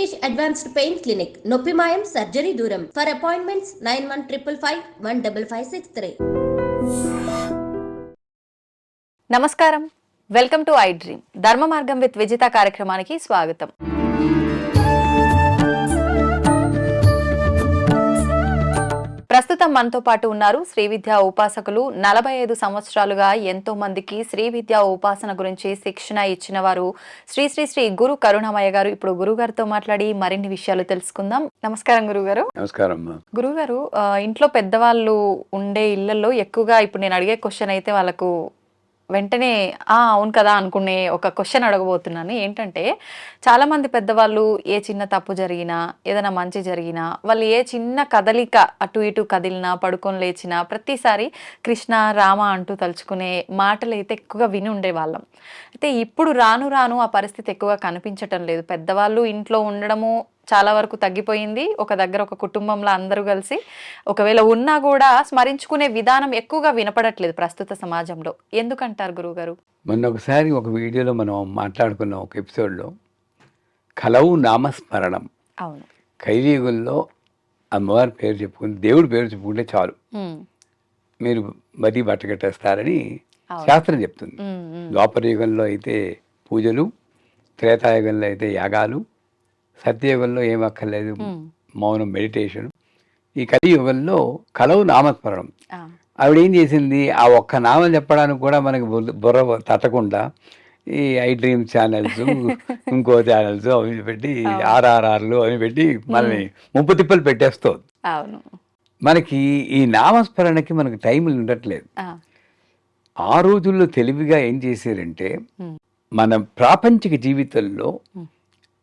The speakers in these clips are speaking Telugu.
వెంకటేష్ అడ్వాన్స్డ్ పెయిన్ క్లినిక్, నొప్పి మాయం, సర్జరీ దూరం. For appointments 9155515563. నమస్కారం, వెల్కమ్ టు ఐ డ్రీమ్. ధర్మ మార్గం విత్ విజిత కార్యక్రమానికి స్వాగతం. ప్రస్తుతం మనతో పాటు ఉన్నారు శ్రీ విద్యా ఉపాసకులు. 45 సంవత్సరాలుగా ఎంతో మందికి శ్రీ విద్యా ఉపాసన గురించి శిక్షణ ఇచ్చిన వారు శ్రీ శ్రీ శ్రీ గురు కరుణమయ్య గారు. ఇప్పుడు గురువు గారితో మాట్లాడి మరిన్ని విషయాలు తెలుసుకుందాం. నమస్కారం గురుగారు. నమస్కారం. గురుగారు, ఇంట్లో పెద్దవాళ్ళు ఉండే ఇళ్లలో ఎక్కువగా ఇప్పుడు నేను అడిగే క్వశ్చన్ అయితే వాళ్ళకు వెంటనే అవును కదా అనుకునే ఒక క్వశ్చన్ అడగబోతున్నాను. ఏంటంటే చాలామంది పెద్దవాళ్ళు ఏ చిన్న తప్పు జరిగినా, ఏదైనా మంచి జరిగినా, వాళ్ళు ఏ చిన్న కదలిక అటు ఇటు కదిలినా, పడుకొని లేచినా ప్రతిసారి కృష్ణ రామ అంటూ తలుచుకునే మాటలు అయితే ఎక్కువగా విని ఉండేవాళ్ళం. అయితే ఇప్పుడు రాను రాను ఆ పరిస్థితి ఎక్కువగా కనిపించటం లేదు. పెద్దవాళ్ళు ఇంట్లో ఉండడము చాలా వరకు తగ్గిపోయింది. ఒక దగ్గర ఒక కుటుంబంలో అందరూ కలిసి ఒకవేళ ఉన్నా కూడా స్మరించుకునే విధానం ఎక్కువగా వినపడట్లేదు ప్రస్తుత సమాజంలో. ఎందుకంటారు గురువుగారు? మొన్న ఒకసారి ఒక వీడియోలో మనం మాట్లాడుకున్న ఒక ఎపిసోడ్లో కలవు నామస్మరణం. అవును, కలియుగంలో అమ్మవారి పేరు చెప్పుకుని దేవుడి పేరు చెప్పుకుంటే చాలు మీరు మరీ బట్టకట్టేస్తారని శాస్త్రం చెప్తుంది. ద్వాపర యుగంలో అయితే పూజలు, త్రేతాయుగంలో అయితే యాగాలు, సత్యయుగంలో ఏమక్కర్లేదు, మౌనం, మెడిటేషన్. ఈ కలియుగంలో కలవు నామస్మరణం. ఆవిడ ఏం చేసింది, ఆ ఒక్క నామం చెప్పడానికి కూడా మనకి బుర్ర తట్టకుండా ఈ ఐ డ్రీమ్ ఛానల్స్, ఇంకో ఛానల్స్ అవి పెట్టి ఆర్ఆర్ఆర్లు అవి పెట్టి మనల్ని ముప్పు తిప్పలు పెట్టేస్తుంది. మనకి ఈ నామస్మరణకి మనకి టైంలు ఉండట్లేదు. ఆ రోజుల్లో తెలివిగా ఏం చేశారంటే మన ప్రాపంచిక జీవితంలో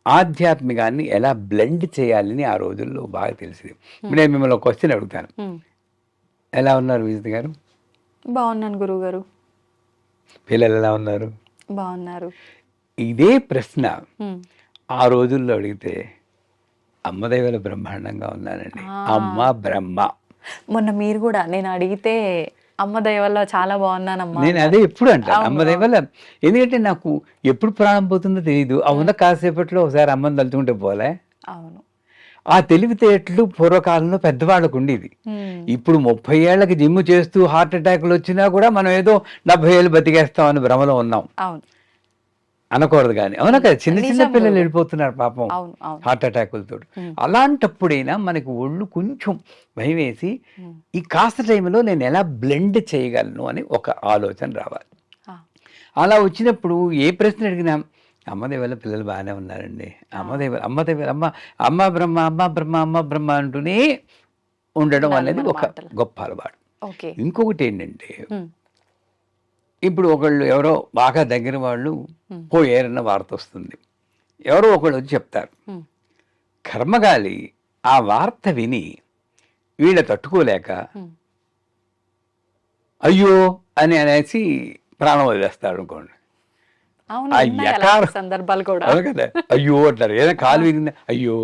ఆధ్యాత్మికాన్ని ఎలా బ్లెండ్ చేయాలని ఆ రోజుల్లో బాగా తెలిసింది. ఇప్పుడు నేను మిమ్మల్ని ఒక క్వశ్చన్ అడుగుతాను. ఎలా ఉన్నారు విజిత గారు? బాగున్నాను గురువు గారు. పిల్లలు ఎలా ఉన్నారు? బాగున్నారు. ఇదే ప్రశ్న ఆ రోజుల్లో అడిగితే అమ్మదేవల బ్రహ్మాండంగా ఉన్నానండి, అమ్మ బ్రహ్మ. మొన్న మీరు కూడా నేను అడిగితే అమ్మ దయవల్ల చాలా బాగున్నానమ్మా. నేను అదే ఎప్పుడు అంటాను, అమ్మ దయవల్ల. ఎందుకంటే నాకు ఎప్పుడు ప్రాణం పోతుందో తెలియదు. అవున కాసేపట్లో ఒకసారి అమ్మని తలుచుకుంటే పోలే. అవును, ఆ తెలివితేటలు పూర్వకాలంలో పెద్దవాళ్ళకు ఉండేది. ఇప్పుడు 30 ఏళ్ళకి జిమ్ చేస్తూ హార్ట్ అటాక్లు వచ్చినా కూడా మనం ఏదో 70 ఏళ్ళు బతికేస్తామని భ్రమలో ఉన్నాం. అవును, అనకూడదు కానీ. అవునా కదా, చిన్న చిన్న పిల్లలు వెళ్ళిపోతున్నారు పాపం హార్ట్ అటాకులతో. అలాంటప్పుడైనా మనకి ఒళ్ళు కొంచెం భయం వేసి ఈ కాస్త టైంలో నేను ఎలా బ్లెండ్ చేయగలను అని ఒక ఆలోచన రావాలి. అలా వచ్చినప్పుడు ఏ ప్రశ్న అడిగినా అమ్మదేవల పిల్లలు బాగానే ఉన్నారండి, అమ్మదేవల అమ్మదేవల అమ్మ అమ్మ బ్రహ్మ అమ్మ బ్రహ్మ అమ్మ బ్రహ్మ అంటూనే ఉండడం అనేది ఒక గొప్ప అలవాటు. ఇంకొకటి ఏంటంటే ఇప్పుడు ఒకళ్ళు ఎవరో బాగా దగ్గర వాళ్ళు పోయారన్న వార్త వస్తుంది. ఎవరో ఒకళ్ళు వచ్చి చెప్తారు. కర్మగాలి ఆ వార్త విని వీళ్ళ తట్టుకోలేక అయ్యో అని అనేసి ప్రాణం వదిలేస్తాడు అనుకోండి. సందర్భాలు కూడా కదా, అయ్యో అంటారు. ఏదైనా కాలు విరిగింది అయ్యో,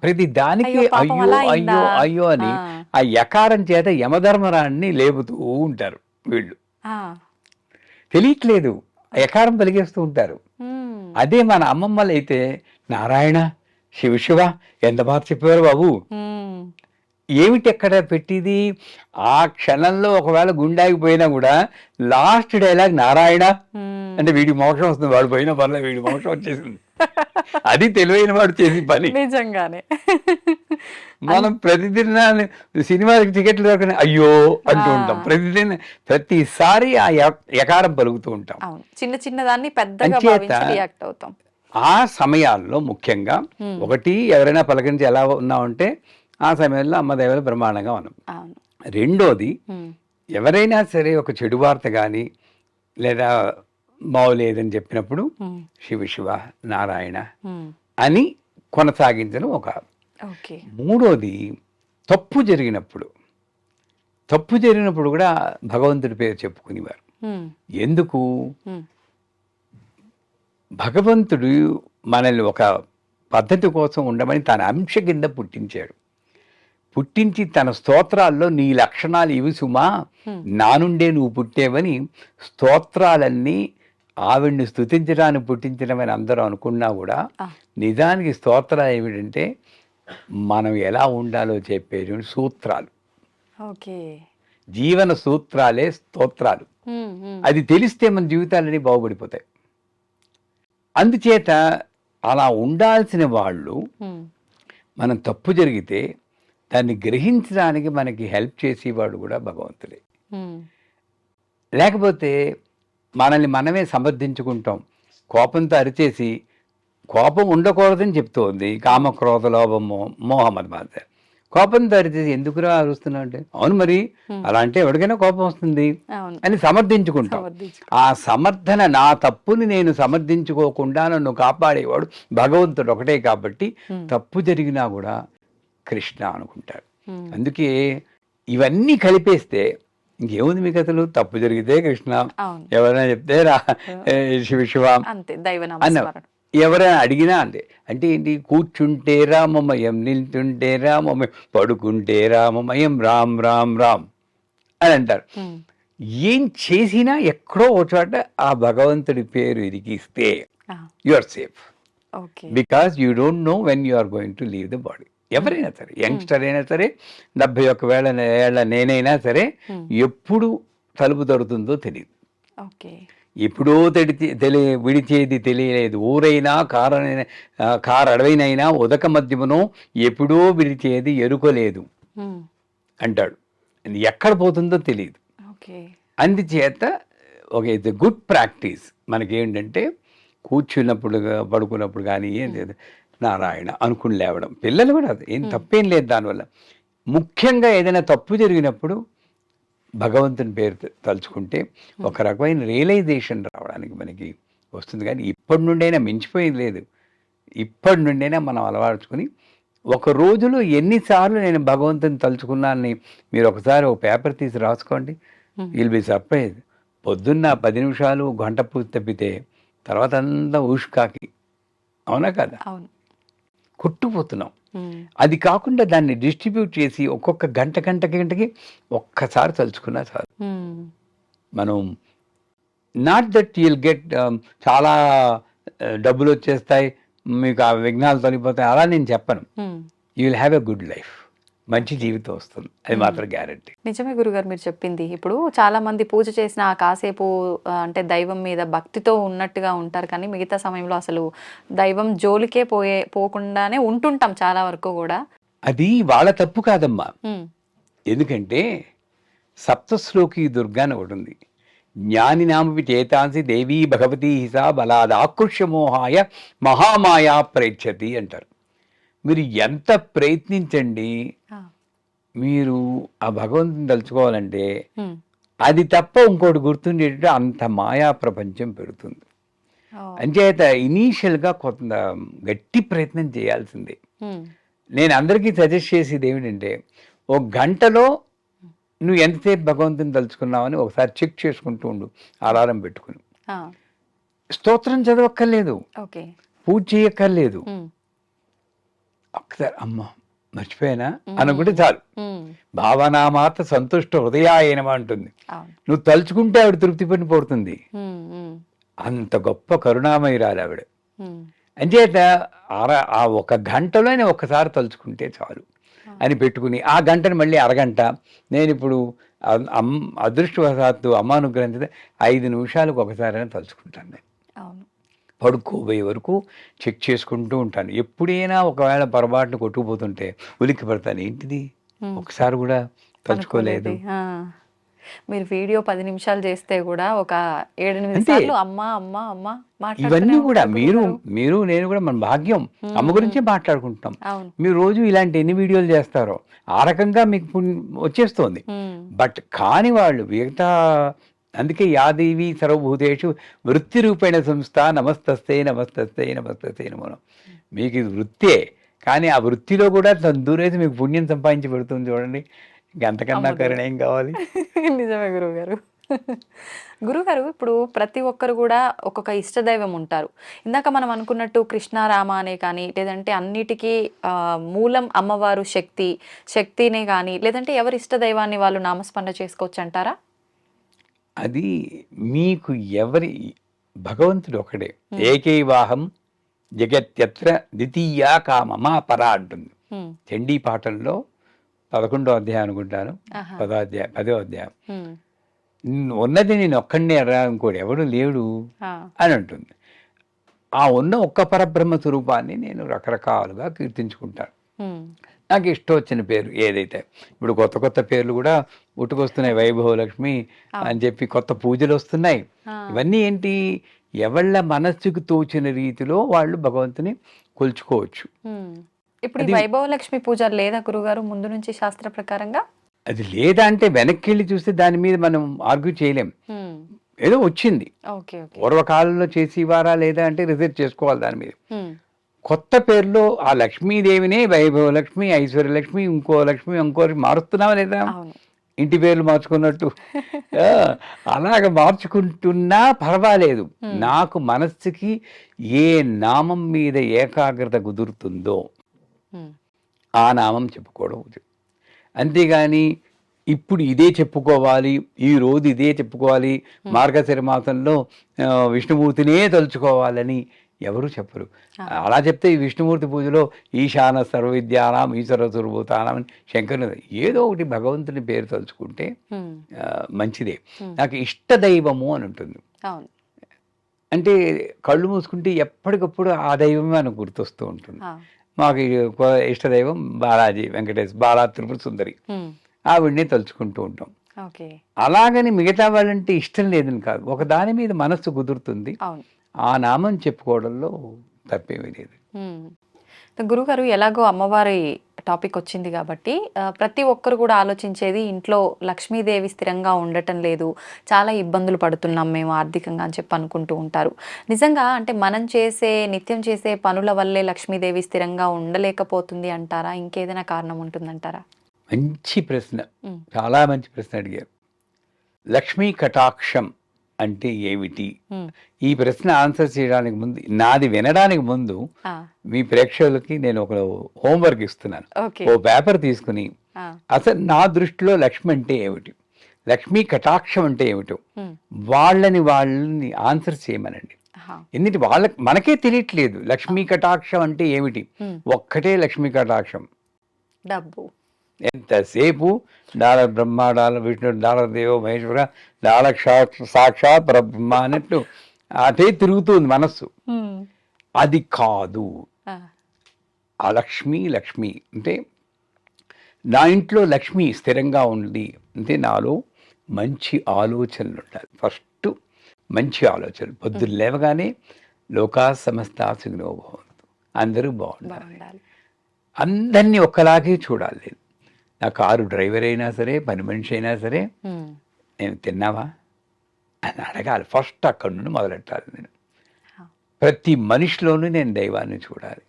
ప్రతి దానికి అయ్యో అయ్యో అయ్యో అని ఆ యకారం చేత యమధర్మరాన్ని లేపుతూ ఉంటారు వీళ్ళు. తెలియట్లేదు, యకారం పలిగేస్తూ ఉంటారు. అదే మన అమ్మమ్మలు అయితే నారాయణ శివ శివ ఎంత బాగా చెప్పారు బాబు. ఏమిటి ఎక్కడ పెట్టింది? ఆ క్షణంలో ఒకవేళ గుండాగిపోయినా కూడా లాస్ట్ డైలాగ్ నారాయణ అంటే వీడి మోక్షం వస్తుంది, వాడు పోయినా పర్లేదు వీడి మోక్షం వచ్చేసింది. అది తెలివైన వాడు చేసి పని. నిజంగానే మనం ప్రతిదిన సినిమాకి టికెట్లు దొరకని అయ్యో అంటూ ఉంటాం. ప్రతిసారి ఆ యకారం పలుకుతూ ఉంటాం. చిన్న చిన్న దాన్ని పెద్దగా రియాక్ట్ అవుతాం. ఆ సమయాల్లో ముఖ్యంగా ఒకటి ఎవరైనా పలకరించి ఎలా ఉన్నామంటే ఆ సమయంలో అమ్మదేవల బ్రహ్మాండంగా ఉన్నాం. రెండోది ఎవరైనా సరే ఒక చెడు వార్త కానీ లేదా బాగోలేదని చెప్పినప్పుడు శివ శివ నారాయణ అని కొనసాగించడం ఒక. మూడోది తప్పు జరిగినప్పుడు కూడా భగవంతుడి పేరు చెప్పుకునేవారు. ఎందుకు? భగవంతుడు మనల్ని ఒక పద్ధతి కోసం ఉండమని తన అంశ కింద పుట్టించి తన స్తోత్రాల్లో నీ లక్షణాలు ఇవి సుమా, నా నుండే నువ్వు పుట్టేవని స్తోత్రాలన్నీ ఆవిడ్ని స్తుతించడానికి పుట్టించడం అని అందరూ అనుకున్నా కూడా నిజానికి స్తోత్రాలు ఏమిటంటే మనం ఎలా ఉండాలో చెప్పేది సూత్రాలు. ఓకే. జీవన సూత్రాలే స్తోత్రాలు. అది తెలిస్తే మన జీవితాలన్నీ బాగుపడిపోతాయి. అందుచేత అలా ఉండాల్సిన వాళ్ళు మనం తప్పు జరిగితే దాన్ని గ్రహించడానికి మనకి హెల్ప్ చేసేవాడు కూడా భగవంతుడే. లేకపోతే మనల్ని మనమే సమర్థించుకుంటాం. కోపంతో అరిచేసి కోపం ఉండకూడదని చెప్తోంది కామక్రోధ లోభము మోహమ్మద్ మాత. కోపంతో అరిచేసి ఎందుకురా అరుస్తున్నావు అంటే అవును మరి అలా అంటే ఎవరికైనా కోపం వస్తుంది అని సమర్థించుకుంటాం. ఆ సమర్థన నా తప్పుని నేను సమర్థించుకోకుండా నన్ను కాపాడేవాడు భగవంతుడు ఒకటే కాబట్టి తప్పు జరిగినా కూడా కృష్ణ అనుకుంటాడు. అందుకే ఇవన్నీ కలిపేస్తే ఇంకేముంది మీకు అసలు తప్పు జరిగితే కృష్ణ, ఎవరైనా చెప్తే శివ అన్న, ఎవరైనా అడిగినా అంతే. అంటే ఏంటి? కూర్చుంటే రామమయం, నిల్చుంటే రామమయం, పడుకుంటే రామమయం, రామ్ రామ్ రామ్ అని అంటారు. ఏం చేసినా ఎక్కడో ఒక చోట ఆ భగవంతుడి పేరు ఇరికిస్తే you are safe. Because you don't know when you are going to leave the body. ఎవరైనా సరే, యంగ్స్టర్ అయినా సరే, 71 ఏళ్ళ నేనైనా సరే, ఎప్పుడు తలుపు తడుతుందో తెలియదు. ఎప్పుడో విడిచేది తెలియలేదు. ఊరైనా కారు అడవైనైనా ఉదక మధ్యమునో ఎప్పుడో విడిచేది ఎరుకలేదు అంటాడు. ఎక్కడ పోతుందో తెలియదు. అందుచేత ఒక ఇది గుడ్ ప్రాక్టీస్ మనకేంటంటే కూర్చున్నప్పుడు పడుకున్నప్పుడు కానీ ఏం లేదు నారాయణ అనుకుని లేవడం. పిల్లలు కూడా ఏం తప్పేం లేదు దానివల్ల. ముఖ్యంగా ఏదైనా తప్పు జరిగినప్పుడు భగవంతుని పేరు తలుచుకుంటే ఒక రకమైన రియలైజేషన్ రావడానికి మనకి వస్తుంది. కానీ ఇప్పటి నుండైనా మించిపోయింది లేదు. ఇప్పటి నుండైనా మనం అలవాటుకుని ఒక రోజులో ఎన్నిసార్లు నేను భగవంతుని తలుచుకున్నానని మీరు ఒకసారి ఒక పేపర్ తీసి రాసుకోండి. Will be surprise. పొద్దున్న 10 నిమిషాలు గంట పూర్తి తప్పితే తర్వాత అంతా ఊష్కాకి. అవునా కదా? కొట్టుపోతున్నాం. అది కాకుండా దాన్ని డిస్ట్రిబ్యూట్ చేసి ఒక్కొక్క గంటకి ఒక్కసారి తలుచుకున్నా చాలు. మనం నాట్ దట్ యుల్ గెట్ చాలా డబ్బులు వచ్చేస్తాయి, మీకు ఆ విఘ్నాలు తొలగిపోతాయి, అలా నేను చెప్పను. You will have a good life. మంచి జీవితం వస్తుంది, అది మాత్రం గ్యారంటీ. నిజమే గురుగారు మీరు చెప్పింది. ఇప్పుడు చాలా మంది పూజ చేసిన ఆ కాసేపు అంటే దైవం మీద భక్తితో ఉన్నట్టుగా ఉంటారు, కానీ మిగతా సమయంలో అసలు దైవం జోలికే పోకుండానే ఉంటుంటాం చాలా వరకు కూడా. అది వాళ్ళ తప్పు కాదమ్మా. ఎందుకంటే సప్తశ్లోకి దుర్గా అని ఒకటి ఉంది. జ్ఞాని నామపి చేతాంసి దేవీ భగవతీ హిసా బలాదాకృష్యమోహాయ మహామాయా ప్రేక్షతి అంటారు. మీరు ఎంత ప్రయత్నించండి, మీరు ఆ భగవంతుని తలుచుకోవాలంటే అది తప్ప ఇంకోటి గుర్తుండేటట్టు అంత మాయా ప్రపంచం పెడుతుంది. అంచేత ఇనీషియల్గా కొంత గట్టి ప్రయత్నం చేయాల్సిందే. నేను అందరికీ సజెస్ట్ చేసేది ఏమిటంటే, ఒక గంటలో నువ్వు ఎంతసేపు భగవంతుని తలుచుకున్నావని ఒకసారి చెక్ చేసుకుంటూ ఉండు, అలారం పెట్టుకుని. స్తోత్రం చదవక్కర్లేదు, పూజ చేయక్కర్లేదు, ఒక్కసారి అమ్మ మర్చిపోయానా అనుకుంటే చాలు. భావనామాత సంతుష్ట హృదయాయనమా అంటుంది. నువ్వు తలుచుకుంటే ఆవిడ తృప్తి పడిపోతుంది. అంత గొప్ప కరుణామయురాలు ఆవిడ. అంచేత ఆ ఒక గంటలోనే ఒక్కసారి తలుచుకుంటే చాలు అని పెట్టుకుని ఆ గంటను మళ్ళీ అరగంట, నేను ఇప్పుడు అదృష్టవశాత్తు అమ్మానుగ్రహించితే 5 నిమిషాలకు ఒకసారైనా తలుచుకుంటాను. నేను పడుకోబోయే వరకు చెక్ చేసుకుంటూ ఉంటాను. ఎప్పుడైనా ఒకవేళ పొరపాటును కొట్టుకుపోతుంటే ఉలిక్కి పడతాను, ఏంటిది ఒకసారి కూడా తలుచుకోలేదు. మీరు వీడియో 10 నిమిషాలు చేస్తే కూడా ఒక 7-8 సార్లు అమ్మా అమ్మా అమ్మా ఇవన్నీ కూడా మీరు నేను కూడా మన భాగ్యం, అమ్మ గురించే మాట్లాడుకుంటాం. మీరు రోజు ఇలాంటి ఎన్ని వీడియోలు చేస్తారో ఆ రకంగా మీకు వచ్చేస్తోంది. బట్ కాని వాళ్ళు మిగతా, అందుకే యాదేవి సర్వభూతేషు వృత్తి రూపేణ సంస్థ నమస్తస్తే నమస్తస్తే నమస్తస్తే నమో. మీకు ఇది వృత్తే, కానీ ఆ వృత్తిలో కూడా దూరేసి మీకు పుణ్యం సంపాదించి పెడుతుంది చూడండి. ఇంకంతకన్నా కరుణ ఏం కావాలి? నిజమే గురువుగారు. గురుగారు, ఇప్పుడు ప్రతి ఒక్కరు కూడా ఒక్కొక్క ఇష్టదైవం ఉంటారు. ఇందాక మనం అనుకున్నట్టు కృష్ణారామ అనే కానీ, లేదంటే అన్నిటికీ మూలం అమ్మవారు శక్తినే కానీ, లేదంటే ఎవరి ఇష్టదైవాన్ని వాళ్ళు నామస్మరణ చేసుకోవచ్చు అంటారా? అది మీకు ఎవరి భగవంతుడు ఒకడే. ఏకైవాహం జగత్యత్ర ద్వితీయా కామమా పరా అంటుంది చండీ పాఠంలో 11వ అధ్యాయం అనుకుంటాను, 10వ అధ్యాయం. ఉన్నది నేను ఒక్కడినే రా, ఇంకోటి ఎవడు లేడు అని అంటుంది. ఆ ఉన్న ఒక్క పరబ్రహ్మ స్వరూపాన్ని నేను రకరకాలుగా కీర్తించుకుంటాను. నాకు ఇష్టం వచ్చిన పేరు ఏదైతే, ఇప్పుడు కొత్త కొత్త పేర్లు కూడా పుట్టుకొస్తున్నాయి, వైభవలక్ష్మి అని చెప్పి కొత్త పూజలు వస్తున్నాయి. ఇవన్నీ ఏంటి, ఎవళ్ళ మనస్సుకు తోచిన రీతిలో వాళ్ళు భగవంతుని కొలుచుకోవచ్చు. ఇప్పుడు వైభవలక్ష్మి పూజ లేదా గురుగారు ముందు నుంచి శాస్త్ర ప్రకారంగా? అది లేదా అంటే వెనక్కి వెళ్ళి చూస్తే దాని మీద మనం ఆర్గ్యూ చేయలేం. ఏదో వచ్చింది, పూర్వకాలంలో చేసేవారా లేదా అంటే రిసర్చ్ చేసుకోవాలి దాని మీద. కొత్త పేర్లో ఆ లక్ష్మీదేవినే వైభవలక్ష్మి, ఐశ్వర్యలక్ష్మి, ఇంకో లక్ష్మి, ఇంకోటి మారుస్తున్నావా లేదా, ఇంటి పేర్లు మార్చుకున్నట్టు అలాగ మార్చుకుంటున్నా పర్వాలేదు. నాకు మనస్సుకి ఏ నామం మీద ఏకాగ్రత కుదురుతుందో ఆ నామం చెప్పుకోవడం. అంతేగాని ఇప్పుడు ఇదే చెప్పుకోవాలి, ఈ రోజు ఇదే చెప్పుకోవాలి, మార్గశిర మాసంలో విష్ణుమూర్తినే తలుచుకోవాలని ఎవరు చెప్పరు. అలా చెప్తే ఈ విష్ణుమూర్తి పూజలో ఈశాన సర్వవిద్యానాం ఈశ్వర స్వరూభూతానాం అని శంకరుని ఏదో ఒకటి భగవంతుని పేరు తలుచుకుంటే మంచిదే. నాకు ఇష్ట దైవము అని ఉంటుంది. అంటే కళ్ళు మూసుకుంటే ఎప్పటికప్పుడు ఆ దైవమే మనకు గుర్తొస్తూ ఉంటుంది. మాకు ఇష్టదైవం బాలాజీ వెంకటేష్, బాలా త్రిపుర సుందరి, ఆవిడ్ని తలుచుకుంటూ ఉంటాం. అలాగని మిగతా వాళ్ళంటే ఇష్టం లేదని కాదు, ఒక దాని మీద మనస్సు కుదురుతుంది, ఆ నామం చెప్పుకోవడంలో తప్పేమీ లేదు. గురుగారు, ఎలాగో అమ్మవారి టాపిక్ వచ్చింది కాబట్టి ప్రతి ఒక్కరు కూడా ఆలోచించేది ఇంట్లో లక్ష్మీదేవి స్థిరంగా ఉండటం లేదు, చాలా ఇబ్బందులు పడుతున్నాం మేము ఆర్థికంగా అని చెప్పి అనుకుంటూ ఉంటారు. నిజంగా అంటే మనం నిత్యం చేసే పనుల వల్లే లక్ష్మీదేవి స్థిరంగా ఉండలేకపోతుంది అంటారా, ఇంకేదైనా కారణం ఉంటుందంటారా? మంచి ప్రశ్న, చాలా మంచి ప్రశ్న అడిగారు. లక్ష్మీ కటాక్షం అంటే ఏమిటి? ఈ ప్రశ్న ఆన్సర్ చేయడానికి ముందు, నాది వినడానికి ముందు మీ ప్రేక్షకులకి నేను ఒక హోంవర్క్ ఇస్తున్నాను. ఓ పేపర్ తీసుకుని అసలు నా దృష్టిలో లక్ష్మి అంటే ఏమిటి, లక్ష్మీ కటాక్షం అంటే ఏమిటో వాళ్ళని ఆన్సర్ చేయమనండి. ఎందుకంటే మనకే తెలియట్లేదు లక్ష్మీ కటాక్షం అంటే ఏమిటి. ఒక్కటే లక్ష్మీ కటాక్షం, డబ్బు. ఎంతసేపు డాలర్ బ్రహ్మ, డాలర్ విష్ణు, డాలర్ దేవో మహేశ్వర, డాలర్ సాక్షాత్ బ్రహ్మ అన్నట్టు అటే తిరుగుతుంది మనస్సు. అది కాదు. ఆ లక్ష్మి అంటే నా ఇంట్లో లక్ష్మి స్థిరంగా ఉంది అంటే నాలో మంచి ఆలోచనలు ఉండాలి. ఫస్ట్ మంచి ఆలోచనలు, పొద్దున్న లేవగానే లోకా సమస్తా సుఖినో భవంతు, అందరూ బాగుండాలి, అందరినీ ఒక్కలాగే చూడాలి. నా కారు డ్రైవర్ అయినా సరే, పని మనిషి అయినా సరే, నేను తిన్నావా అని అడగాలి. ఫస్ట్ అక్కడి నుండి మొదలెట్టాలి. నేను ప్రతి మనిషిలోనూ నేను దైవాన్ని చూడాలి.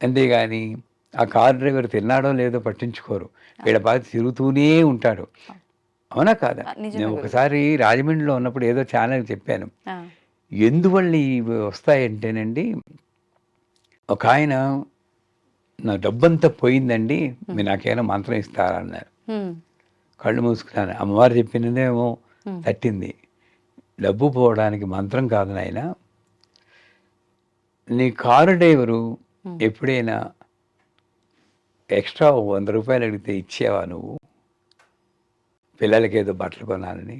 అంతేగాని ఆ కారు డ్రైవర్ తిన్నాడో లేదో పట్టించుకోరు, వీళ్ళ బాధ తిరుగుతూనే ఉంటాడు. అవునా కాదా? నేను ఒకసారి రాజమండ్రిలో ఉన్నప్పుడు ఏదో ఛానల్ చెప్పాను, ఎందువల్ల ఇవి వస్తాయంటేనండి, ఒక ఆయన నా డబ్బంతా పోయిందండి, మీరు నాకేమైనా మంత్రం ఇస్తారా అన్నారు. కళ్ళు మూసుకున్నాను, అమ్మవారు చెప్పినదేమో తట్టింది. డబ్బు పోవడానికి మంత్రం కాదు నాయన, నీ కారు డ్రైవరు ఎప్పుడైనా ఎక్స్ట్రా 100 రూపాయలు అడిగితే ఇచ్చావా నువ్వు, పిల్లలకి ఏదో బట్టలు కొనాలని,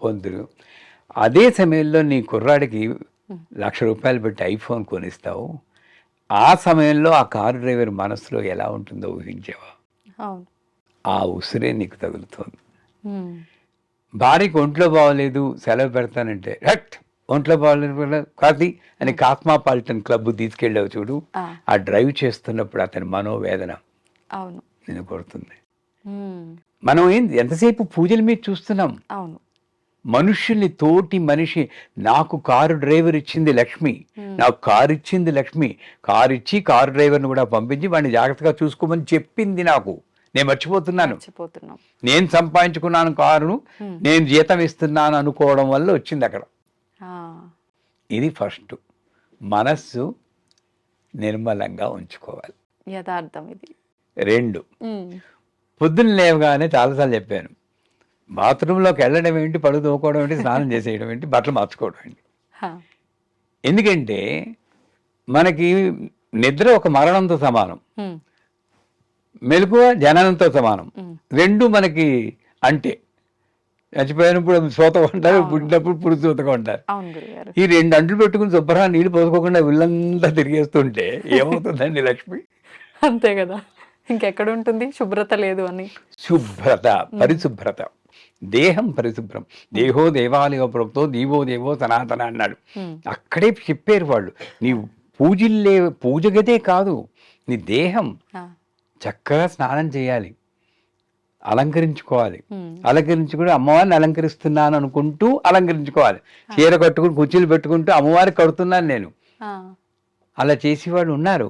పోంతులు. అదే సమయంలో నీ కుర్రాడికి 1,00,000 రూపాయలు పెట్టి ఐఫోన్ కొనిస్తావు, ఆ సమయంలో ఆ కారు డ్రైవర్ మనసులో ఎలా ఉంటుందో ఊహించావా? ఆ ఉసిరే నీకు తగులుతోంది. భార్యకి ఒంట్లో బాగోలేదు, సెలవు పెడతానంటే ఒంట్లో బాగోలేదు కాదు అని కాస్మాపాలిటన్ క్లబ్ తీసుకెళ్ళావు చూడు, ఆ డ్రైవ్ చేస్తున్నప్పుడు అతని మనోవేదన నేను కొడుతుంది. మనం ఎంతసేపు పూజల మీద చూస్తున్నాం. మనుషుల్ని, తోటి మనిషి, నాకు కారు డ్రైవర్ ఇచ్చింది లక్ష్మి, నాకు కారు ఇచ్చింది లక్ష్మి, కారు ఇచ్చి కారు డ్రైవర్ని కూడా పంపించి వాడిని జాగ్రత్తగా చూసుకోమని చెప్పింది నాకు. నేను మర్చిపోతున్నాను. నేను సంపాదించుకున్నాను కారును, నేను జీతం ఇస్తున్నాను అనుకోవడం వల్ల వచ్చింది అక్కడ. ఇది ఫస్ట్. మనస్సు నిర్మలంగా ఉంచుకోవాలి, యథార్థం ఇది. 2, పొద్దున్న లేవగానే చాలాసార్లు చెప్పాను, బాత్రూంలోకి వెళ్ళడం ఏంటి, పళ్ళు తోముకోవడం ఏంటి, స్నానం చేసేయడం ఏంటి, బట్టలు మార్చుకోవడం ఏంటి. హా. ఎందుకంటే మనకి నిద్ర ఒక మరణంతో సమానం, ఉమ్, మెలకువ జననంతో సమానం. ఉమ్. రెండు మనకి అంటే చచ్చిపోయినప్పుడు సూతగా ఉంటారు, పుట్టినప్పుడు పురుగు సూతగా ఉంటారు. అవును గురుగారు. ఈ రెండు అంట్లు పెట్టుకుని శుభ్రంగా నీళ్ళు పోసుకోకుండా వీళ్ళంతా తిరిగేస్తుంటే ఏమవుతుందండి లక్ష్మి? అంతే కదా, ఇంకెక్కడ ఉంటుంది శుభ్రత లేదు అని. శుభ్రత, పరిశుభ్రత, దేహం పరిశుభ్రం. దేహో దేవాలయ ప్రోక్తో దీవో దేవో సనాతన అన్నాడు. అక్కడే చెప్పారు వాళ్ళు. నీ పూజ గదే కాదు, నీ దేహం ఆ, చక్కగా స్నానం చేయాలి, అలంకరించుకోవాలి. ఉమ్, అలంకరించుకుని అమ్మవారిని అలంకరిస్తున్నాను అనుకుంటూ అలంకరించుకోవాలి. చీర కట్టుకుని కుర్చీలు పెట్టుకుంటూ అమ్మవారికి కడుతున్నాను నేను, ఆ, అలా చేసేవాళ్ళు ఉన్నారు.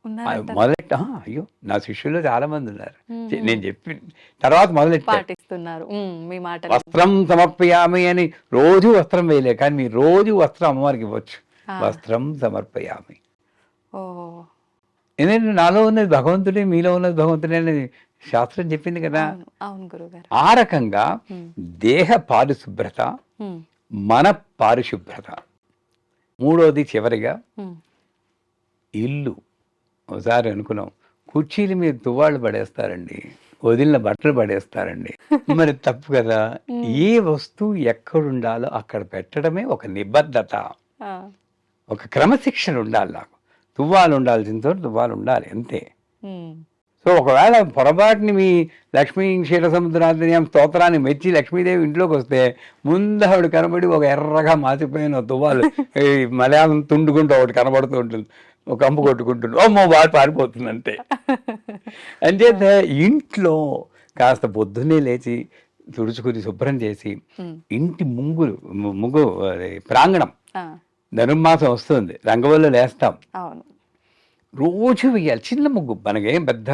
ఉన్నారంటారా? అయ్యో నా శిష్యుల్లో చాలా మంది ఉన్నారు. మ్మ్. నేను చెప్పి తర్వాత మొదలెట్టాను. పాటిస్తున్నారు. మీ మాట వస్త్రం సమర్పయామి అని రోజు వస్త్రం వేయలే, కానీ మీరు రోజు వస్త్రం అమ్మవారికి ఇవ్వచ్చు. ఆ. వస్త్రం సమర్పయామి. ఓ, ఎందుకంటే నాలో ఉన్నది భగవంతుడే, మీలో ఉన్నది భగవంతుడే అనేది శాస్త్రం చెప్పింది కదా. అవును అవును గురుగారు. ఆ రకంగా దేహ పారిశుభ్రత, ఉమ్, మన పారిశుభ్రత. మూడోది చివరిగా ఉమ్, ఇల్లు. ఒకసారి అనుకున్నాం, కుర్చీల మీద తువ్వాళ్ళు పడేస్తారండి, వదిలిన బట్టలు పడేస్తారండి. మరి తప్పు కదా. ఏ వస్తువు ఎక్కడుండాలో అక్కడ పెట్టడమే ఒక నిబద్ధత, ఆ, ఒక క్రమశిక్షణ ఉండాలి. నాకు తువ్వాలు ఉండాల్సిన చోట తువ్వాలు ఉండాలి, అంతే. ఉమ్, సో ఒకవేళ పొరపాటుని మీ లక్ష్మీ క్షీరసముద్రాంతర్యాం స్తోత్రాన్ని మెచ్చి లక్ష్మీదేవి ఇంట్లోకి వస్తే ముందు ఆవిడ కనబడి ఒక ఎర్రగా మాసిపోయిన తువ్వాలు ఈ మలయాళం తుండుకుంటూ ఒకటి కనబడుతూ ఉంటుంది, ఒక కంపు కొట్టుకుంటుంది, అమ్మో బాగా పారిపోతుంది అంతే. అంచేత ఇంట్లో కాస్త పొద్దున్నే లేచి తుడుచుకుని శుభ్రం చేసి ఇంటి ముగ్గు ప్రాంగణం, ఆ, ధనుర్మాసం వస్తుంది, రంగవల్లు లేస్తాం, అవును. రోజు వెయ్యాలి చిన్న ముగ్గు. మనకేం పెద్ద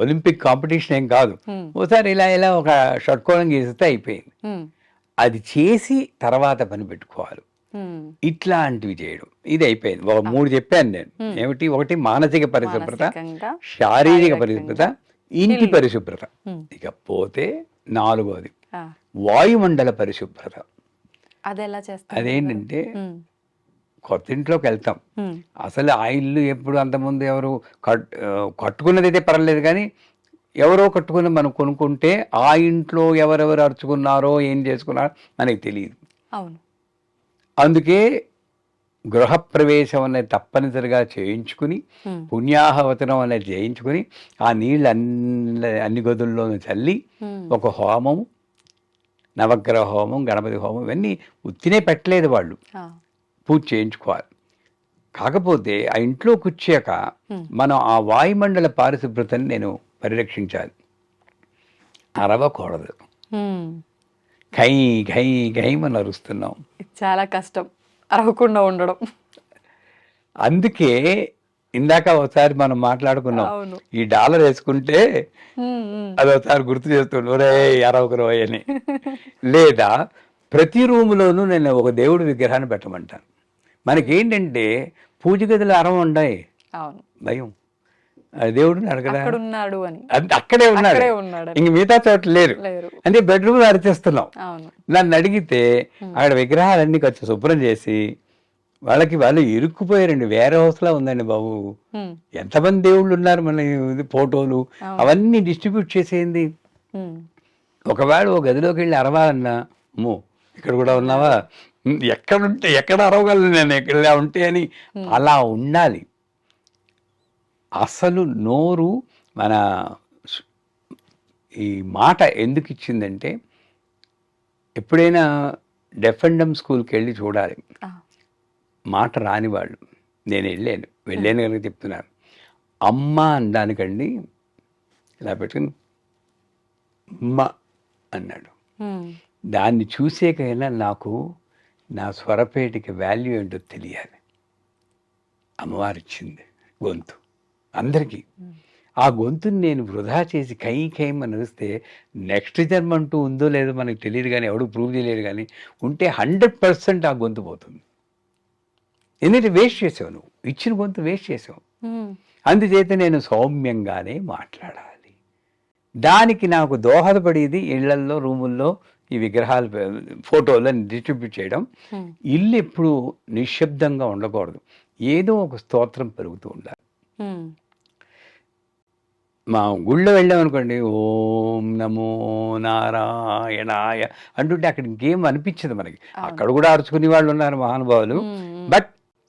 ఒలింపిక్ కాంపిటీషన్ ఏం కాదు. ఒకసారి ఇలా ఇలా ఒక షట్కోణం గీసితే అయిపోయింది. ఉమ్, అది చేసి తర్వాత పని పెట్టుకోవాలి. ఉమ్, ఇట్లాంటివి చేయడం, ఇది అయిపోయింది. ఒక 3 చెప్పాను నేను. ఏమిటి? ఒకటి మానసిక పరిశుభ్రత, మానసికంగా, శారీరక పరిశుభ్రత, ఇంటి పరిశుభ్రత. ఉమ్, ఇకపోతే 4వది ఆ, వాయుమండల పరిశుభ్రత. అది ఎలా చేస్తారు? అదేంటంటే ఉమ్, కొత్త ఇంట్లోకి వెళ్తాం, ఉమ్, అసలు ఆ ఇల్లు ఎప్పుడు అంతకుముందు ఎవరు కట్టుకున్నది అయితే పర్లేదు, కానీ ఎవరో కట్టుకుని మనం కొనుక్కుంటే ఆ ఇంట్లో ఎవరెవరు అరుచుకున్నారో ఏం చేసుకున్నారో మనకి తెలియదు. అవును. అందుకే గృహప్రవేశం అనేది తప్పనిసరిగా చేయించుకుని, పుణ్యాహవచనం అనేది చేయించుకుని, ఆ నీళ్ళు అన్ని గదుల్లోనూ చల్లి ఒక హోమం, నవగ్రహ హోమం, గణపతి హోమం ఇవన్నీ ఉత్తినే పెట్టలేదు, వాళ్ళు ఆ, పూజ చేయించుకోవాలి. కాకపోతే ఆ ఇంట్లో కూర్చాక మనం ఆ వాయుమండల పారిశుభ్రతని నేను పరిరక్షించాలి. అరవకూడదు. ఉమ్, ఘై ఘై ఘైమని అరుస్తున్నాం. ఇది చాలా కష్టం, అరవకుండా ఉండడం. అందుకే ఇందాక ఒకసారి మనం మాట్లాడుకున్నాం, అవును. ఈ డాలర్ వేసుకుంటే ఉమ్, ఉమ్, అది ఒకసారి గుర్తు చేస్తుండే, ఒరే అరవకు అని. లేదా ప్రతి రూములోనూ నేను ఒక దేవుడి విగ్రహాన్ని పెట్టమంటాను. మనకేంటంటే పూజ గదిలో అరవ ఉండాయి, అవును, భయం. దేవుడు అడగడా, అక్కడ ఉన్నాడు అని. అక్కడే ఉన్నాడు, అక్కడే ఉన్నాడు. ఇంక మిగతా చోట లేరు. లేరు. అంటే బెడ్రూమ్ అరిచేస్తున్నాం. అవును. నన్ను అడిగితే అక్కడ విగ్రహాలన్నీ కొంచెం శుభ్రం చేసి, వాళ్ళు ఇరుక్కుపోయారండి. వేరే హౌస్లా ఉందండి బాబు. ఉమ్, ఎంతమంది దేవుళ్ళు ఉన్నారు, మన ఫోటోలు అవన్నీ డిస్ట్రిబ్యూట్ చేసేయండి. ఉమ్, ఒకవేళ ఒక గదిలోకి వెళ్ళి అరవాలన్నా, అమ్మో ఇక్కడ కూడా ఉన్నావా, ఎక్కడ అరవగలను నేను, ఇక్కడ ఉంటే అని అలా ఉండాలి. అసలు నోరు మన ఈ మాట ఎందుకు ఇచ్చిందంటే, ఎప్పుడైనా డెఫ్ అండ్ డమ్ స్కూల్కి వెళ్ళి చూడాలి. ఆ, మాట రాని వాళ్ళు, నేను వెళ్ళాను కనుక చెప్తున్నాను. అమ్మ అనడానికండి ఇలా పెట్టుకుని అమ్మ అన్నాడు. ఉమ్, దాన్ని చూసేకైనా నాకు నా స్వరపేటికి వాల్యూ ఏంటో తెలియాలి. అమ్మవారు ఇచ్చింది గొంతు అందరికీ. ఆ గొంతుని నేను వృధా చేసి కైమని అనిస్తే నెక్స్ట్ జన్మ అంటూ ఉందో లేదో మనకు తెలియదు, కానీ ఎవడు ప్రూవ్ చేయలేరు. కానీ ఉంటే 100% ఆ గొంతు పోతుంది. ఎందుకంటే వేస్ట్ చేసావు, నువ్వు ఇచ్చిన గొంతు వేస్ట్ చేసావు. ఉమ్, అందుచేత నేను సౌమ్యంగానే మాట్లాడాలి. దానికి నాకు దోహదపడేది ఇళ్లల్లో రూముల్లో ఈ విగ్రహాలు ఫోటోలను డిస్ట్రిబ్యూట్ చేయడం. ఇల్లు ఎప్పుడు నిశ్శబ్దంగా ఉండకూడదు, ఏదో ఒక స్తోత్రం పెరుగుతూ ఉండాలి. మా గుళ్ళో వెళ్ళామనుకోండి, ఓం నమో నారాయణాయ అంటుంటే అక్కడ ఇంకేం అనిపించదు మనకి. అక్కడ కూడా అరుచుకునే వాళ్ళు ఉన్నారు మహానుభావులు, బట్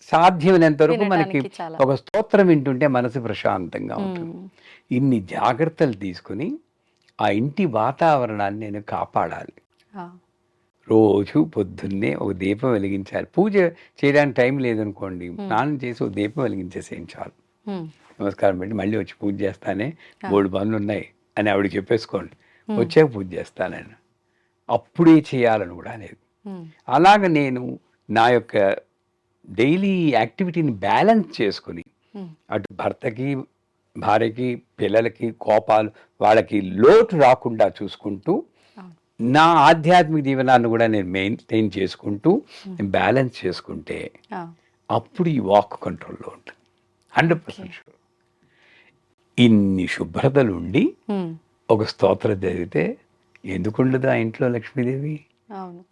సాధ్యమైనంత వరకు మనకి ఒక స్తోత్రం వింటుంటే మనసు ప్రశాంతంగా ఉంటుంది. ఇన్ని జాగ్రత్తలు తీసుకుని ఆ ఇంటి వాతావరణాన్ని నేను కాపాడాలి. రోజు పొద్దున్నే ఒక దీపం వెలిగించాలి. పూజ చేయడానికి టైం లేదనుకోండి, స్నానం చేసి ఒక దీపం వెలిగించేసేయండి చాలు. నమస్కారం పెట్టి మళ్ళీ వచ్చి పూజ చేస్తానే, 3 పనులు ఉన్నాయి అని ఆవిడ చెప్పేసుకోండి, వచ్చాక పూజ చేస్తానని. అప్పుడే చేయాలని కూడా లేదు. అలాగ నేను నా యొక్క డైలీ యాక్టివిటీని బ్యాలెన్స్ చేసుకుని అటు భర్తకి, భార్యకి, పిల్లలకి కోపాలు, వాళ్ళకి లోటు రాకుండా చూసుకుంటూ, నా ఆధ్యాత్మిక జీవనాన్ని కూడా నేను మెయింటైన్ చేసుకుంటూ బ్యాలెన్స్ చేసుకుంటే అప్పుడు ఈ వాక్ కంట్రోల్లో ఉంటుంది. 100% షూర్. ఇన్ని శుభ్రతలు ఉండి ఒక స్తోత్రం చదివితే ఎందుకుండదు ఆ ఇంట్లో లక్ష్మీదేవి?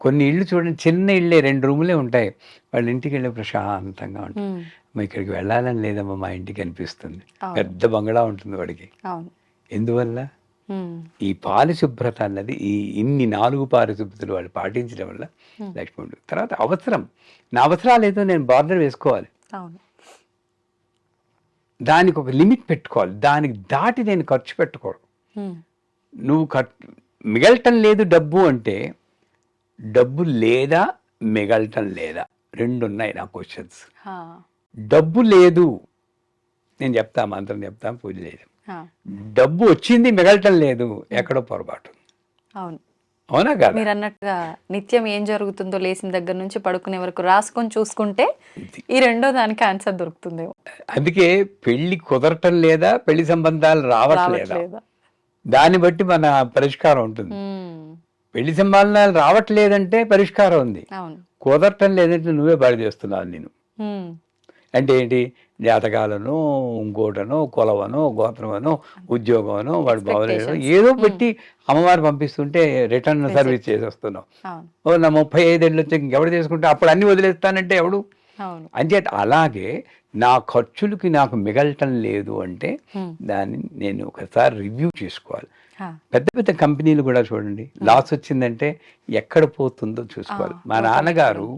కొన్ని ఇళ్ళు చూడండి, చిన్న ఇళ్ళే, 2 రూములే ఉంటాయి, వాళ్ళ ఇంటికి వెళ్ళే ప్రశాంతంగా ఉంటుంది. ఇక్కడికి వెళ్ళాలని లేదమ్మా, మా ఇంటికి అనిపిస్తుంది. పెద్ద బంగళా ఉంటుంది వాడికి. ఎందువల్ల? ఈ పారిశుభ్రత అన్నది, ఈ ఇన్ని 4 పారిశుభ్రతలు వాళ్ళు పాటించడం వల్ల లక్ష్మి ఉంటుంది. తర్వాత అవసరం, నా అవసరాలు ఏదో నేను బార్డర్ వేసుకోవాలి, దానికి ఒక లిమిట్ పెట్టుకోవాలి, దానికి దాటి నేను ఖర్చు పెట్టుకోవడం. నువ్వు మిగలటం లేదు డబ్బు అంటే, డబ్బు లేదా మిగలటం లేదా, 2 ఉన్నాయి నా క్వశ్చన్స్. డబ్బు లేదు, నేను చెప్తా, మంత్రం చెప్తా, పూజ చేయడం. డబ్బు వచ్చింది, మిగలటం లేదు, ఎక్కడో పొరపాటు. అవునా కదా? మీరు అన్నట్టుగా నిత్యం ఏం జరుగుతుందో లేచిన దగ్గర నుంచి పడుకునే వరకు రాసుకొని చూసుకుంటే ఈ 2వ దానికి ఆన్సర్ దొరుకుతుంది. అందుకే పెళ్లి కుదరటం లేదా, పెళ్లి సంబంధాలు రావట్లేదా, దాన్ని బట్టి మన పరిష్కారం ఉంటుంది. పెళ్లి సంబంధాలు రావట్లేదంటే పరిష్కారం ఉంది, కుదరటం లేదంటే నువ్వే బడి చేస్తున్నావు. నేను అంటే ఏంటి, జాతకాలను, ఇంకోటనో, కులవనో, గోత్రమనో, ఉద్యోగమనో, వాడు బాగోలేదో ఏదో పెట్టి అమ్మవారు పంపిస్తుంటే రిటర్న్ సర్వీస్ చేసి వస్తున్నావు. నా 35 ఏళ్ళు వచ్చి ఇంకెవడు చేసుకుంటే అప్పుడు అన్ని వదిలేస్తానంటే ఎవడు? అంచేత అలాగే నా ఖర్చులకి నాకు మిగలటం లేదు అంటే దాన్ని నేను ఒకసారి రివ్యూ చేసుకోవాలి. పెద్ద పెద్ద కంపెనీలు కూడా చూడండి, లాస్ వచ్చిందంటే ఎక్కడ పోతుందో చూసుకోవాలి. మా నాన్నగారు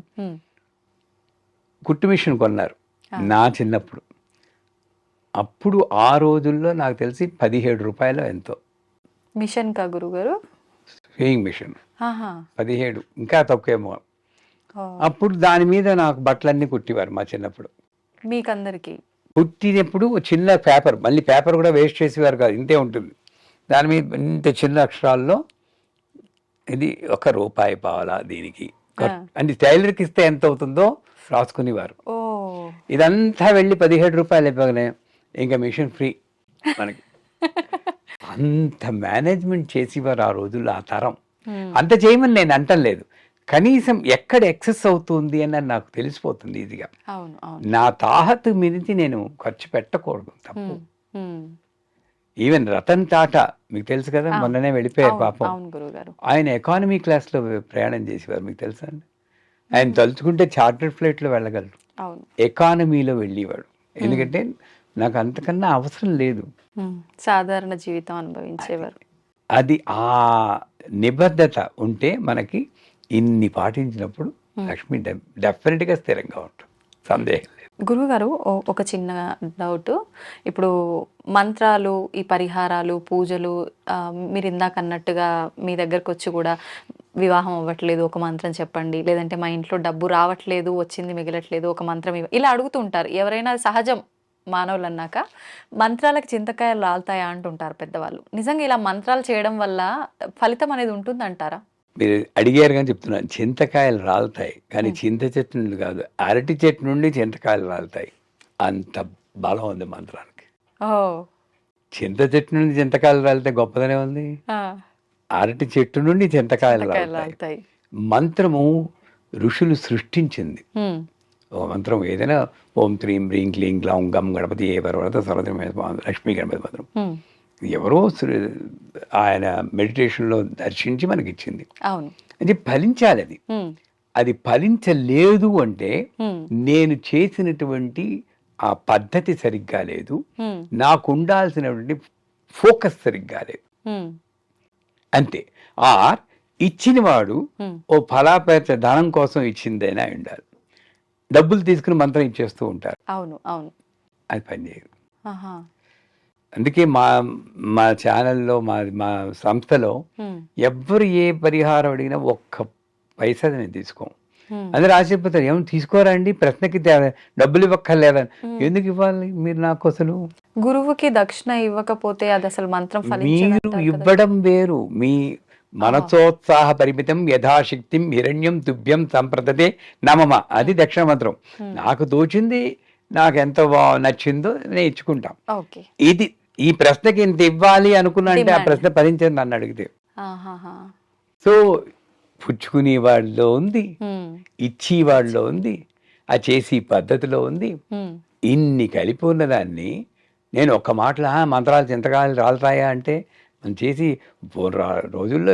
కుట్టు మిషన్ కొన్నారు నా చిన్నప్పుడు. అప్పుడు ఆ రోజుల్లో నాకు తెలిసి 17 రూపాయలు ఎంతో. మిషన్ కా గురుగారు? స్వింగ్ మిషన్ 17, ఇంకా తక్కువేమో. అప్పుడు దాని మీద నాకు బట్టలన్నీ కుట్టివారు మా చిన్నప్పుడు. మీకందరికి కుట్టినప్పుడు చిన్న పేపర్, మళ్ళీ పేపర్ కూడా వేస్ట్ చేసేవారు కాదు, ఇంతే ఉంటుంది. దాని మీద ఇంత చిన్న అక్షరాల్లో ఇది 1 రూపాయి పావలా దీనికి అంటే టైలర్కి ఇస్తే ఎంత అవుతుందో రాసుకునేవారు. ఇదంతా వెళ్ళి 17 రూపాయలు అయిపోగానే ఇంకా మిషన్ ఫ్రీ మనకి. అంత మేనేజ్మెంట్ చేసేవారు ఆ రోజుల్లో, ఆ తరం. అంత చేయమని నేను అంటలేదు, కనీసం ఎక్కడ ఎక్సెస్ అవుతుంది అని నాకు తెలిసిపోతుంది ఈజీగా. నా తాహతు మించి నేను ఖర్చు పెట్టకూడదు, తప్పు. ఈవెన్ రతన్ టాటా మీకు తెలుసు కదా, మొన్ననే వెళ్ళిపోయారు పాపం. ఆయన ఎకానమీ క్లాస్లో ప్రయాణం చేసేవారు, మీకు తెలుసా అండి? ఆయన తలుచుకుంటే చార్టర్డ్ ఫ్లైట్లో వెళ్ళగలరు, ఎకానమీలో వెళ్ళేవాడు. ఎందుకంటే నాకు అంతకన్నా అవసరం లేదు, సాధారణ జీవితం అనుభవించేవారు. అది ఆ నిబద్ధత ఉంటే మనకి ఇన్ని పాటించినప్పుడు లక్ష్మి డెఫినెట్గా స్థిరంగా ఉంటుంది, సందేహం లేదు. గురువుగారు, ఒక చిన్న డౌట్. ఇప్పుడు మంత్రాలు, ఈ పరిహారాలు, పూజలు, మీరు ఇందాక అన్నట్టుగా మీ దగ్గరకు వచ్చి కూడా వివాహం అవ్వట్లేదు ఒక మంత్రం చెప్పండి, లేదంటే మా ఇంట్లో డబ్బు రావట్లేదు, వచ్చింది మిగలట్లేదు ఒక మంత్రం ఇలా అడుగుతూ ఉంటారు. ఎవరైనా సహజం, మానవులు అన్నాక మంత్రాలకు చింతకాయలు రాలుతాయా అంటుంటారు పెద్దవాళ్ళు. నిజంగా ఇలా మంత్రాలు చేయడం వల్ల ఫలితం అనేది ఉంటుందంటారా? మీరు అడిగారు కానీ చెప్తున్నాను, చింతకాయలు రాలుతాయి కానీ చింత చెట్టు నుండి కాదు, అరటి చెట్టు నుండి చింతకాయలు రాలుతాయి. అంత బలం ఉంది మంత్రానికి. చింత చెట్టు నుండి చింతకాయలు రాలితే గొప్పదనే ఉంది, అరటి చెట్టు నుండి చింతకాయలు రాలుతాయి. మంత్రము ఋషులు సృష్టించింది. ఓ మంత్రం ఏదైనా, ఓం త్రీం హ్రీం క్లీం గ్లౌం గం గణపతి ఏ పర్వత సర్వత్ర లక్ష్మీ గణపతి మంత్రం. ఎవరో ఆయన మెడిటేషన్లో దర్శించి మనకి ఇచ్చింది. అవును. అది ఫలించాలి. అది ఫలించలేదు అంటే నేను చేసినటువంటి ఆ పద్ధతి సరిగ్గా లేదు, నాకు ఉండాల్సినటువంటి ఫోకస్ సరిగ్గా లేదు అంతే. ఇచ్చిన వాడు ఓ ఫలాపేత ధనం కోసం ఇచ్చిందైనా ఉండాలి. డబ్బులు తీసుకుని మంత్రం ఇచ్చేస్తూ ఉంటారు. అవును అవును, అది పనిచేయదు. అందుకే మా ఛానల్లో మా సంస్థలో ఎవ్వరు ఏ పరిహారం అడిగినా ఒక్క పైసా నేను తీసుకోం. అందరు ఆశ్చర్యపోతారు, ఏమైనా తీసుకోరండి, ప్రశ్నకి డబ్బులు ఇవ్వక్కర్లేదని. ఎందుకు ఇవ్వాలి మీరు నాకు? అసలు గురువుకి దక్షిణ ఇవ్వకపోతే అది అసలు మంత్రం మీరు ఇవ్వడం వేరు. మీ మనసోత్సాహ పరిమితం యథాశక్తిం హిరణ్యం తుభ్యం సంప్రదతే నమమ, అది దక్షిణ మంత్రం. నాకు తోచింది, నాకు ఎంత నచ్చిందో నేను ఇచ్చుకుంటాం. ఇది ఈ ప్రశ్నకి ఇంత ఇవ్వాలి అనుకున్నా అంటే ఆ ప్రశ్న ఫలించదు నన్ను అడిగితే. సో పుచ్చుకునే వాళ్ళలో ఉంది, ఇచ్చి వాళ్ళలో ఉంది, ఆ చేసి పద్ధతిలో ఉంది. ఇన్ని కలిపి ఉన్నదాన్ని నేను ఒక్క మాటలో మంత్రాలు చింతకాలు రాలుతాయా అంటే మనం చేసి రోజుల్లో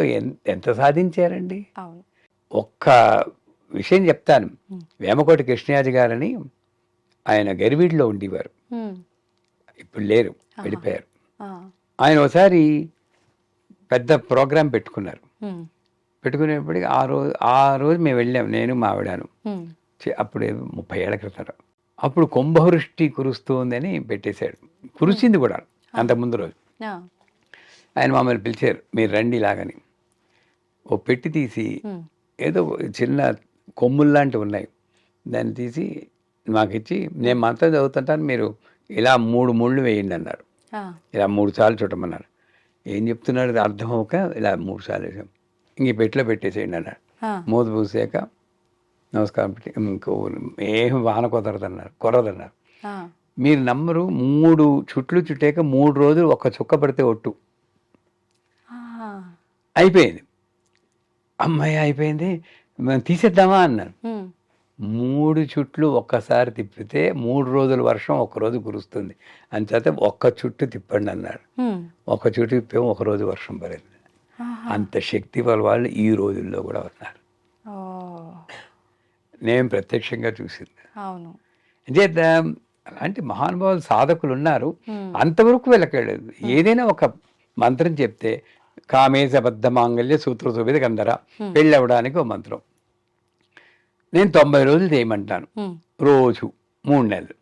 ఎంత సాధించారండి. ఒక్క విషయం చెప్తాను. వేమకోటి కృష్ణయాజి గారని ఆయన గరివీడిలో ఉండేవారు, ఇప్పుడు లేరు, వెళ్ళిపోయారు. ఆయన ఒకసారి పెద్ద ప్రోగ్రాం పెట్టుకున్నారు. పెట్టుకునేప్పటికి ఆ రోజు మేము వెళ్ళాం, నేను మా ఆవిడాను. అప్పుడు 30 ఏళ్ల క్రితం. అప్పుడు కుంభవృష్టి కురుస్తుందని పెట్టేశాడు. కురిసింది కూడా అంతకుముందు రోజు. ఆయన మమ్మల్ని పిలిచారు, మీరు రండి ఇలాగని. ఓ పెట్టి తీసి ఏదో చిన్న కొమ్ముల్లాంటివి ఉన్నాయి, దాన్ని తీసి మాకు ఇచ్చి, నేను మంత్రం చదువుతుంటాను, మీరు ఇలా 3 ముళ్ళు వేయండి అన్నారు. ఇలా 3 సార్లు చుట్టమన్నారు. ఏం చెప్తున్నాడు అర్థం అవ్వక ఇలా 3 సార్లు వేసాం. ఇంక పెట్టిలో పెట్టేసేయండి అన్నాడు. మూత పూసాక నమస్కారం పెట్టి ఏం వాన కుదరదన్నారు. మీరు నమ్మరు, 3 చుట్లు చుట్టాక 3 రోజులు ఒక్క చుక్క పడితే ఒట్టు అయిపోయింది. అమ్మాయి అయిపోయింది, మేము తీసేద్దామా అన్నాను. 3 చుట్లు ఒక్కసారి తిప్పితే 3 రోజుల వర్షం 1 రోజు కురుస్తుంది అని చేత 1 చుట్టు తిప్పండి అన్నాడు. 1 చుట్టు తిప్పాము, 1 రోజు వర్షం పడింది. అంత శక్తి వాళ్ళు ఈ రోజుల్లో కూడా ఉన్నారు. నేను ప్రత్యక్షంగా చూసింది. అంటే అలాంటి మహానుభావులు సాధకులు ఉన్నారు. అంతవరకు వెళ్ళకలేదు. ఏదైనా ఒక మంత్రం చెప్తే కామేశ బద్ధ మాంగళ్య సూత్ర శోభిత గంధర, పెళ్ళి అవ్వడానికి ఒక మంత్రం నేను 90 రోజులు చేయమంటాను, రోజు 3 నెలలు.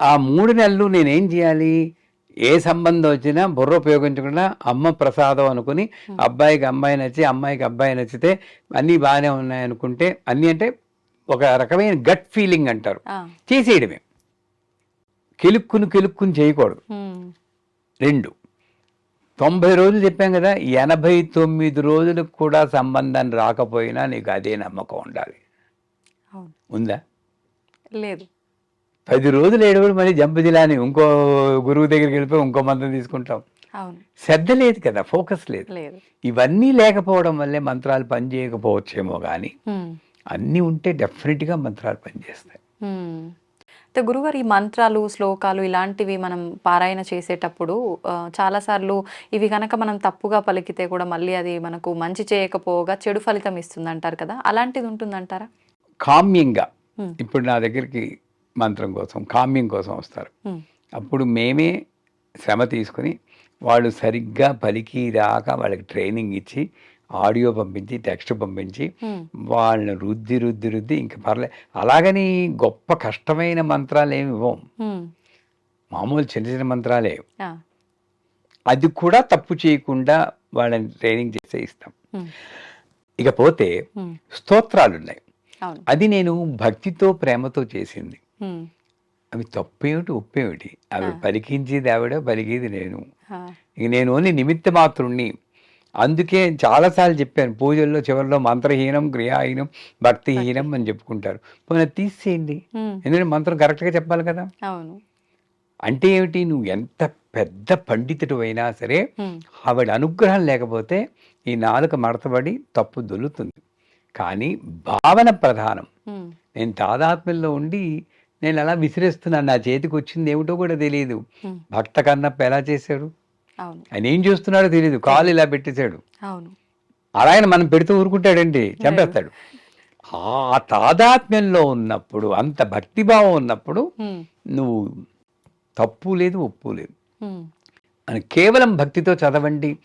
ఆ 3 నెలలు నేనేం చేయాలి? ఏ సంబంధం వచ్చినా బుర్ర ఉపయోగించకుండా అమ్మ ప్రసాదం అనుకుని, అబ్బాయికి అమ్మాయి నచ్చి, అమ్మాయికి అబ్బాయి నచ్చితే అన్నీ బాగానే ఉన్నాయనుకుంటే, అన్నీ అంటే ఒక రకమైన గట్ ఫీలింగ్ అంటారు, చేసేయడమే. కెలుక్కుని చేయకూడదు. 2 90 రోజులు చెప్పాం కదా, 89 రోజులకు కూడా సంబంధం రాకపోయినా నీకు అదే నమ్మకం ఉండాలి. ఉందా? లేదు. 10 రోజులు ఏడవడు మళ్ళీ జంపజిలాని ఇంకో గురువు దగ్గరికి వెళ్ళిపోయి ఇంకో మంత్రం తీసుకుంటాం. శ్రద్ధ లేదు కదా, ఫోకస్ లేదు. ఇవన్నీ లేకపోవడం వల్లే మంత్రాలు పనిచేయకపోవచ్చేమో కానీ అన్నీ ఉంటే డెఫినెట్గా మంత్రాలు పనిచేస్తాయి. గురుగారు, ఈ మంత్రాలు, శ్లోకాలు ఇలాంటివి మనం పారాయణ చేసేటప్పుడు చాలాసార్లు ఇవి కనుక మనం తప్పుగా పలికితే కూడా మళ్ళీ అది మనకు మంచి చేయకపోగా చెడు ఫలితం ఇస్తుంది అంటారు కదా, అలాంటిది ఉంటుందంటారా? కామ్యంగా ఇప్పుడు నా దగ్గరికి మంత్రం కోసం, కామ్యం కోసం వస్తారు. అప్పుడు మేమే శ్రమ తీసుకుని వాళ్ళు సరిగ్గా పలికి రాక వాళ్ళకి ట్రైనింగ్ ఇచ్చి, ఆడియో పంపించి, టెక్స్ట్ పంపించి వాళ్ళని రుద్ది ఇంకా పర్లేదు. అలాగని గొప్ప కష్టమైన మంత్రాలు ఏమి ఇవ్వం, మామూలు చిన్న చిన్న మంత్రాలే. అది కూడా తప్పు చేయకుండా వాళ్ళని ట్రైనింగ్ చేసే ఇస్తాం. ఇకపోతే స్తోత్రాలు ఉన్నాయి, అది నేను భక్తితో ప్రేమతో చేసింది. అవి తప్పేమిటి ఒప్పేమిటి? అవి పలికించేది ఆవిడ, పలికేది నేను. ఇక నేను ఓన్లీ నిమిత్త మాత్రుణ్ణి. అందుకే చాలాసార్లు చెప్పాను, పూజల్లో చివరిలో మంత్రహీనం, క్రియాహీనం, భక్తిహీనం అని చెప్పుకుంటారు. పోనీ తీసేయండి, ఎందుకంటే మంత్రం కరెక్ట్గా చెప్పాలి కదా. అంటే ఏమిటి? నువ్వు ఎంత పెద్ద పండితుడు అయినా సరే ఆవిడ అనుగ్రహం లేకపోతే ఈ నాలుక మడతబడి తప్పు దొల్లుతుంది. కానీ భావన ప్రధానం. నేను తాదాత్మ్యంలో ఉండి నేను అలా విసిరేస్తున్నాను, నా చేతికి వచ్చింది ఏమిటో కూడా తెలియదు. భక్త కన్నప్ప ఎలా చేశాడు? అవును ఆయన ఏం చేస్తున్నాడో తెలియదు, కాలు ఇలా పెట్టేశాడు. అవును అలా ఆయన మనం పెడుతూ ఊరుకుంటాడండి, చంపేస్తాడు. ఆ తాదాత్మ్యంలో ఉన్నప్పుడు, అంత భక్తిభావం ఉన్నప్పుడు నువ్వు తప్పు లేదు, ఒప్పు లేదు. అని కేవలం భక్తితో చదవండి,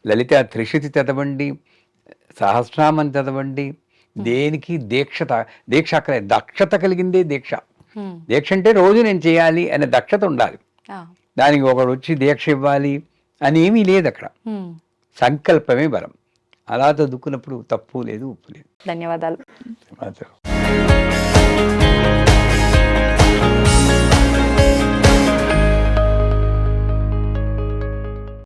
లలిత త్రిశతి చదవండి, సహస్రనామం చదవండి. దేనికి దీక్ష అక్కడ దక్షత కలిగిందే దీక్ష. దీక్ష అంటే రోజు నేను చేయాలి అనే దక్షత ఉండాలి. దానికి ఒకడు వచ్చి దీక్ష ఇవ్వాలి అని ఏమీ లేదు అక్కడ. సంకల్పమే బలం. అలా చదువుకున్నప్పుడు తప్పు లేదు, ఉప్పు లేదు. ధన్యవాదాలు.